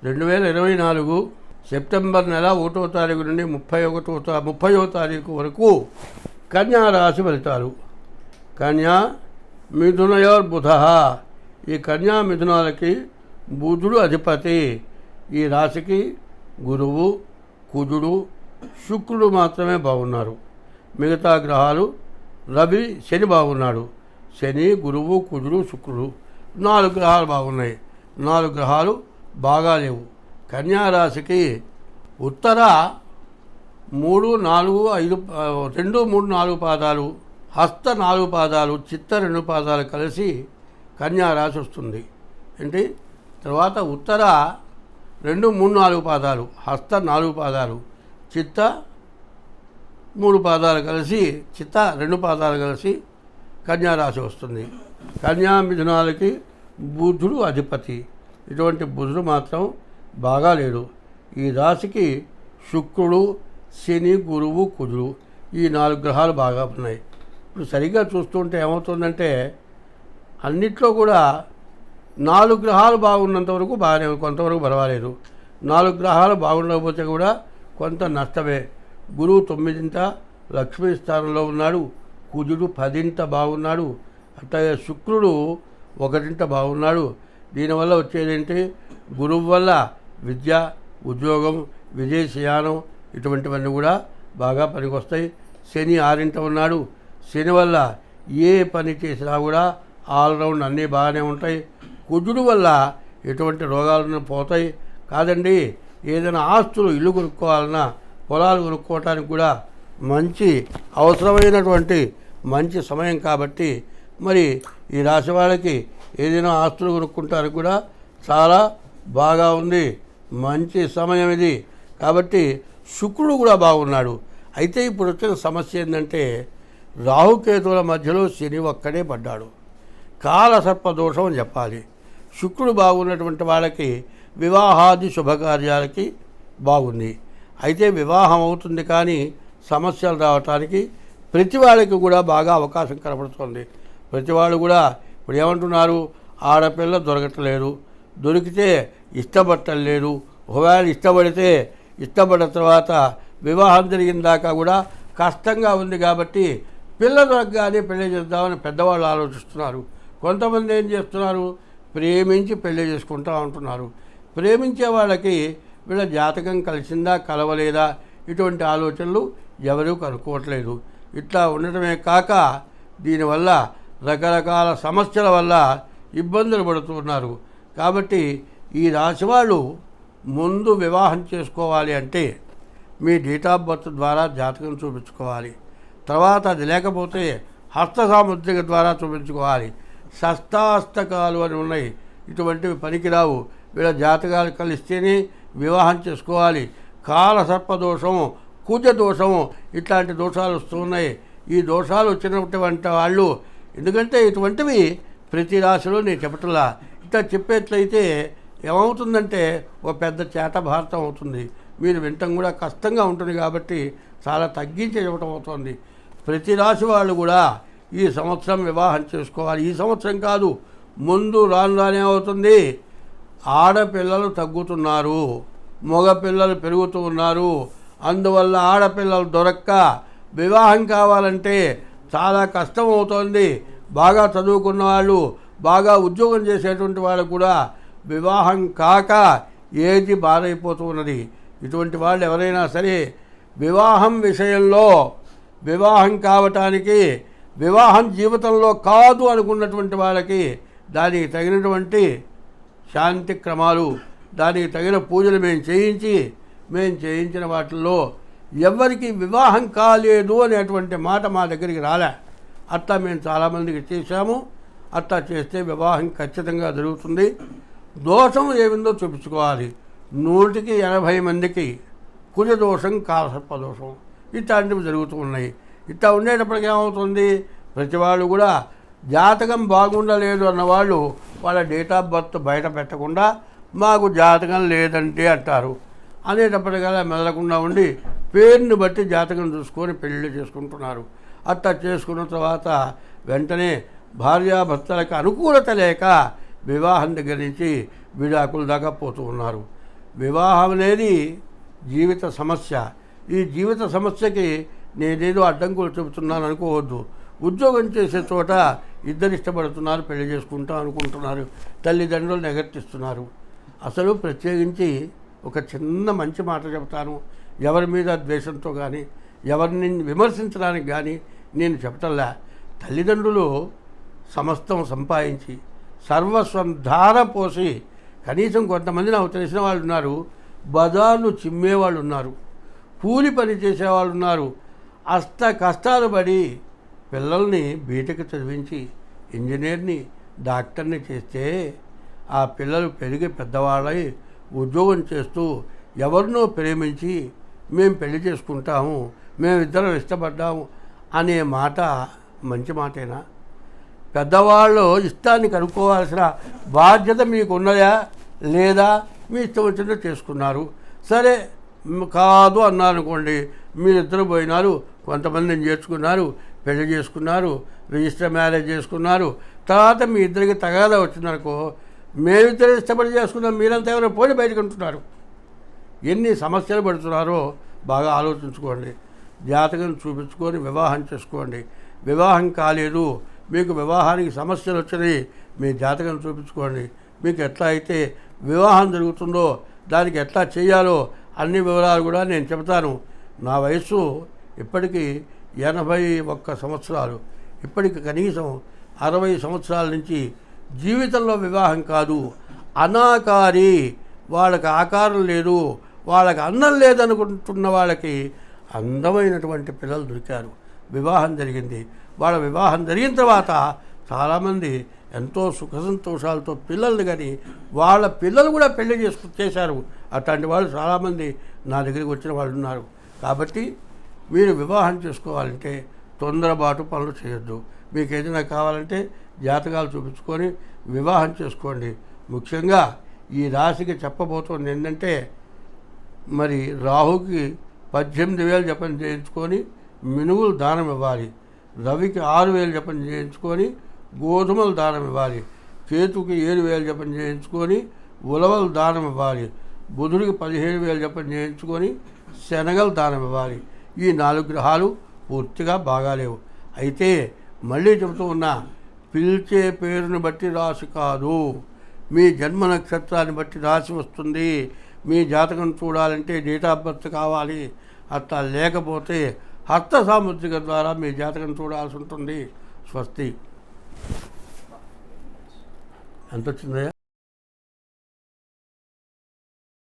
2024 September నెల 1వ తారీఖు నుండి 30వ తారీఖు వరకు కన్యా రాశి ఫలితాలు. కన్యా మిథునయోర్ బుధ. ఈ కన్యా మిథునాలకి బుధుడు అధిపతి. ఈ రాశికి గురువు, కుజుడు, శుక్రుడు మాత్రమే బాగున్నారు. మిగతా గ్రహాలు రవి, శని బాగున్నాడు. శని, గురువు, కుజుడు, శుక్రుడు 4 గ్రహాలు బాగున్నాయి. 4 గ్రహాలు బాగా లేవు. కన్యా రాశికి ఉత్తర 3, 4, 5, 2, 3, 4 పాదాలు, హస్త 4 పాదాలు, చిత్త 2 పాదాలు కలిసి కన్యా రాశి వస్తుంది. ఏంటి తర్వాత ఉత్తర 2, 3, 4 పాదాలు, హస్త 4 పాదాలు, చిత్త 3 పాదాలు కలిసి, చిత్త 2 పాదాలు కలిసి కన్యా రాశి వస్తుంది. కన్యా మిథునాలకి బుధుడు అధిపతి. ఇటువంటి బుధుడు మాత్రం బాగా లేడు. ఈ రాశికి శుక్రుడు, శని, గురువు, కుజుడు ఈ 4 గ్రహాలు బాగా ఉన్నాయి. ఇప్పుడు సరిగ్గా చూస్తుంటే ఏమవుతుందంటే అన్నిట్లో కూడా 4 గ్రహాలు బాగున్నంత వరకు బాగానే, కొంతవరకు పర్వాలేదు. 4 గ్రహాలు బాగుండకపోతే కూడా కొంత నష్టమే. గురువు 9ంట లక్ష్మీ స్థానంలో ఉన్నాడు. కుజుడు 10ంట బాగున్నాడు. అట్లాగే శుక్రుడు 1ంట బాగున్నాడు. దీనివల్ల వచ్చేదేంటి, గురువు వల్ల విద్య, ఉద్యోగం, విదేశయానం ఇటువంటివన్నీ కూడా బాగా పనికొస్తాయి. శని 6ంట ఉన్నాడు. శని వల్ల ఏ పని చేసినా కూడా ఆల్రౌండ్ అన్నీ బాగానే ఉంటాయి. కుజుడు వల్ల ఎటువంటి రోగాలను పోతాయి. కాదండి, ఏదైనా ఆస్తులు, ఇల్లు కొనుక్కోవాలన్నా, పొలాలు కొనుక్కోవటానికి కూడా మంచి అవసరమైనటువంటి మంచి సమయం కాబట్టి మరి ఈ రాశి వాళ్ళకి ఏదైనా ఆస్తులు కొనుక్కుంటానికి కూడా చాలా బాగా ఉంది, మంచి సమయం ఇది. కాబట్టి శుక్రుడు కూడా బాగున్నాడు. అయితే ఇప్పుడు వచ్చిన సమస్య ఏంటంటే రాహుకేతువుల మధ్యలో శని ఒక్కడే పడ్డాడు. కాలసర్పదోషం అని చెప్పాలి. శుక్రుడు బాగున్నటువంటి వాళ్ళకి వివాహాది శుభకార్యాలకి బాగుంది. అయితే వివాహం అవుతుంది కానీ సమస్యలు రావటానికి ప్రతి వాళ్ళకి కూడా బాగా అవకాశం కనబడుతుంది. ప్రతి వాళ్ళు కూడా ఇప్పుడు ఏమంటున్నారు, ఆడపిల్ల దొరకట్లేదు, దొరికితే ఇష్టపడలేదు, ఒకవేళ ఇష్టపడిన తర్వాత వివాహం జరిగిన దాకా కూడా కష్టంగా ఉంది కాబట్టి పిల్ల దొరకగానే పెళ్లి చేద్దామని పెద్దవాళ్ళు ఆలోచిస్తున్నారు. కొంతమంది ఏం చేస్తున్నారు, ప్రేమించి పెళ్లి చేసుకుంటూ ఉంటున్నారు. ప్రేమించే వాళ్ళకి వీళ్ళ జాతకం కలిసిందా కలవలేదా ఇటువంటి ఆలోచనలు ఎవరూ కనుక్కోవట్లేదు. ఇట్లా ఉండటమే కాక దీనివల్ల రకరకాల సమస్యల వల్ల ఇబ్బందులు పడుతున్నారు. కాబట్టి ఈ రాశి వాళ్ళు ముందు వివాహం చేసుకోవాలి అంటే మీ డేట్ ఆఫ్ బర్త్ ద్వారా జాతకం చూపించుకోవాలి. తర్వాత అది లేకపోతే హస్త సాముద్రిక ద్వారా చూపించుకోవాలి. షష్టాష్టకాలు అని ఉన్నాయి, ఇటువంటివి పనికిరావు. వీళ్ళ జాతకాలు కలిస్తేనే వివాహం చేసుకోవాలి. కాలసర్పదోషము, కుజ దోషము ఇట్లాంటి దోషాలు వస్తున్నాయి. ఈ దోషాలు వచ్చినటువంటి వాళ్ళు, ఎందుకంటే ఇటువంటివి ప్రతి రాశిలో నేను చెప్పట్లా, ఇట్లా చెప్పేట్లయితే ఏమవుతుందంటే ఒక పెద్ద చేట భారతం అవుతుంది. మీరు వినటం కూడా కష్టంగా ఉంటుంది కాబట్టి చాలా తగ్గించి చెప్పడం అవుతుంది. ప్రతి రాశి వాళ్ళు కూడా ఈ సంవత్సరం వివాహం చేసుకోవాలి. ఈ సంవత్సరం కాదు, ముందు రానే అవుతుంది. ఆడపిల్లలు తగ్గుతున్నారు, మగపిల్లలు పెరుగుతూ ఉన్నారు. అందువల్ల ఆడపిల్లలు దొరక్క వివాహం కావాలంటే చాలా కష్టం అవుతోంది. బాగా చదువుకున్న వాళ్ళు, బాగా ఉద్యోగం చేసేటువంటి వాళ్ళు కూడా వివాహం కాక ఏజ్ బారైపోతూ ఉన్నది. ఇటువంటి వాళ్ళు ఎవరైనా సరే వివాహం విషయంలో, వివాహం కావటానికి, వివాహం జీవితంలో కాదు అనుకున్నటువంటి వాళ్ళకి దానికి తగినటువంటి శాంతి క్రమాలు, దానికి తగిన పూజలు మేము చేయించిన వాటిల్లో ఎవరికి వివాహం కాలేదు అనేటువంటి మాట మా దగ్గరికి రాలే. అట్లా మేము చాలామందికి చేశాము. అట్లా చేస్తే వివాహం ఖచ్చితంగా జరుగుతుంది. దోషం ఏమిందో చూపించుకోవాలి. 100కి 80 మందికి కుజదోషం, కాలసర్పదోషం ఇట్లాంటివి జరుగుతూ ఉన్నాయి. ఇట్లా ఉండేటప్పటికి ఏమవుతుంది, ప్రతి వాళ్ళు కూడా జాతకం బాగుండలేదు అన్నవాళ్ళు వాళ్ళ డేట్ ఆఫ్ బర్త్ బయట పెట్టకుండా మాకు జాతకం లేదంటే అంటారు. అనేటప్పటికల్లా మెదలకుండా ఉండి పేరుని బట్టి జాతకం చూసుకొని పెళ్ళిళ్ళు చేసుకుంటున్నారు. అట్లా చేసుకున్న తర్వాత వెంటనే భార్యాభర్తలకు అనుకూలత లేక వివాహం దగ్గర నుంచి విడాకుల దాకా పోతూ ఉన్నారు. వివాహం అనేది జీవిత సమస్య. ఈ జీవిత సమస్యకి నేనేదో అడ్డంకులు చెబుతున్నాను అనుకోవద్దు. ఉద్యోగం చేసే చోట ఇద్దరు ఇష్టపడుతున్నారు, పెళ్లి చేసుకుంటాం అనుకుంటున్నారు, తల్లిదండ్రులు నెగర్తిస్తున్నారు. అసలు ప్రత్యేకించి ఒక చిన్న మంచి మాట చెబుతాను. ఎవరి మీద ద్వేషంతో కానీ ఎవరిని విమర్శించడానికి కానీ నేను చెప్పటల్లా. తల్లిదండ్రులు సమస్తం సంపాదించి సర్వస్వం ధార పోసి, కనీసం కొంతమంది నాకు తెలిసిన వాళ్ళు ఉన్నారు, బజార్లు చిమ్మేవాళ్ళు ఉన్నారు, కూలి పని చేసేవాళ్ళు ఉన్నారు. అష్ట కష్టాలు పడి పిల్లల్ని బీటెక్ చదివించి ఇంజనీర్ని డాక్టర్ని చేస్తే ఆ పిల్లలు పెరిగి పెద్దవాళ్ళై ఉద్యోగం చేస్తూ ఎవరినో ప్రేమించి మేము పెళ్లి చేసుకుంటాము, మేమిద్దరం ఇష్టపడ్డాము అనే మాట మంచి మాటేనా? పెద్దవాళ్ళు ఇష్టాన్ని కనుక్కోవాల్సిన బాధ్యత మీకు ఉన్నదా లేదా? మీ ఇష్టం వచ్చినట్టు చేసుకున్నారు, సరే కాదు అన్నారు అనుకోండి, మీరిద్దరు పోయినారు, కొంతమందిని చేర్చుకున్నారు, పెళ్లి చేసుకున్నారు, రిజిస్టర్ మ్యారేజ్ చేసుకున్నారు. తర్వాత మీ ఇద్దరికి తగాదా వచ్చిందనుకో, మేమిద్దరు ఇష్టపడి చేసుకున్నాం, మీరంతా ఎవరో పోయి బయటకు ఉంటున్నారు. ఎన్ని సమస్యలు పడుతున్నారో బాగా ఆలోచించుకోండి. జాతకం చూపించుకొని వివాహం చేసుకోండి. వివాహం కాలేదు, మీకు వివాహానికి సమస్యలు వచ్చినాయి, మీ జాతకం చూపించుకోండి. మీకు ఎట్లా అయితే వివాహం జరుగుతుందో దానికి ఎట్లా చేయాలో అన్ని వివరాలు కూడా నేను చెబుతాను. నా వయస్సు ఇప్పటికీ 81 సంవత్సరాలు. ఇప్పటికి కనీసం 60 సంవత్సరాల నుంచి జీవితంలో వివాహం కాదు, అనాకారి, వాళ్ళకి ఆకారం లేదు, వాళ్ళకి అందం లేదనుకుంటున్న వాళ్ళకి అందమైనటువంటి పిల్లలు దొరికారు, వివాహం జరిగింది. వాళ్ళ వివాహం జరిగిన తర్వాత చాలామంది ఎంతో సుఖ సంతోషాలతో పిల్లల్ని కానీ వాళ్ళ పిల్లలు కూడా పెళ్లి చేశారు. అట్లాంటి వాళ్ళు చాలామంది నా దగ్గరికి వచ్చిన వాళ్ళు ఉన్నారు. కాబట్టి మీరు వివాహం చేసుకోవాలంటే తొందరపాటు పనులు చేయొద్దు. మీకు ఏదైనా కావాలంటే జాతకాలు చూపించుకొని వివాహం చేసుకోండి. ముఖ్యంగా ఈ రాశికి చెప్పబోతుంది ఏంటంటే, మరి రాహుకి 18,000 జపం చేయించుకొని మినుగులు దానం ఇవ్వాలి, రవికి 6,000 జపం చేయించుకొని గోధుమలు దానం ఇవ్వాలి, కేతుకి 7,000 జపం చేయించుకొని ఉలవలు దానం ఇవ్వాలి, బుధుడికి 17,000 జపం చేయించుకొని శనగలు దానం ఇవ్వాలి. ఈ 4 గ్రహాలు పూర్తిగా బాగాలేవు. అయితే మళ్ళీ చెబుతూ ఉన్నా, పిలిచే పేరుని బట్టి రాశి కాదు, మీ జన్మ నక్షత్రాన్ని బట్టి రాశి వస్తుంది. మీ జాతకం చూడాలంటే డేట్ ఆఫ్ బర్త్ కావాలి. అట్లా లేకపోతే హస్త సాముద్రిక ద్వారా మీ జాతకం చూడాల్సి ఉంటుంది. స్వస్తి. ఎంత వచ్చిందయ్యా?